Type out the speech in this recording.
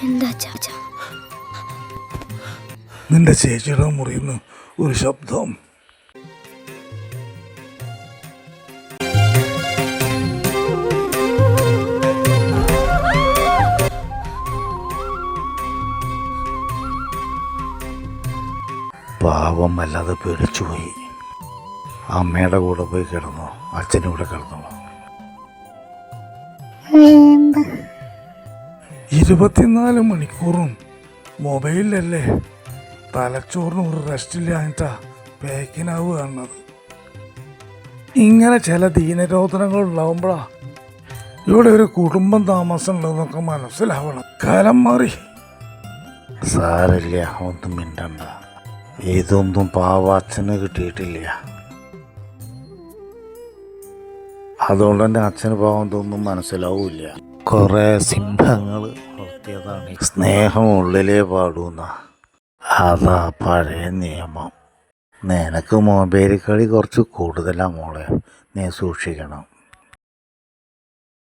എന്താ ചാച്ച? നിന്റെ ചേച്ചിയുടെ മുറിയുന്നു ഒരു ശബ്ദം. പാവം വല്ലാതെ പേടിച്ചുപോയി. അമ്മയുടെ കൂടെ പോയി കിടന്നു, അച്ഛൻ്റെ കൂടെ കിടന്നു. 24 മണിക്കൂറും മൊബൈലിലല്ലേ. തലച്ചോറിന് ഒരു റെസ്റ്റില്ലാഞ്ഞിട്ടാ പേക്കിനാവ് കാണുന്നത്. ഇങ്ങനെ ചില ദീനരോധനങ്ങൾ ഉണ്ടാവുമ്പോഴാ ഇവിടെ ഒരു കുടുംബം താമസം ഉണ്ടെന്നൊക്കെ മനസ്സിലാവണം. കാലം മാറി. സാരില്ല, ഒന്നും മിണ്ടണ്ട. ഇതൊന്നും പാവാച്ചന് കിട്ടിയിട്ടില്ല. അതുകൊണ്ട് തന്നെ അച്ഛന് പാവം തോന്നും മനസ്സിലാവൂല. കുറെ സിംഹങ്ങൾ വളർത്തിയതാണ്. സ്നേഹം ഉള്ളിലേ പാടൂന്ന അതാ പഴയ നിയമം. നിനക്ക് മൊബൈൽ കളി കുറച്ച് കൂടുതലാ മോളെ, നീ സൂക്ഷിക്കണം.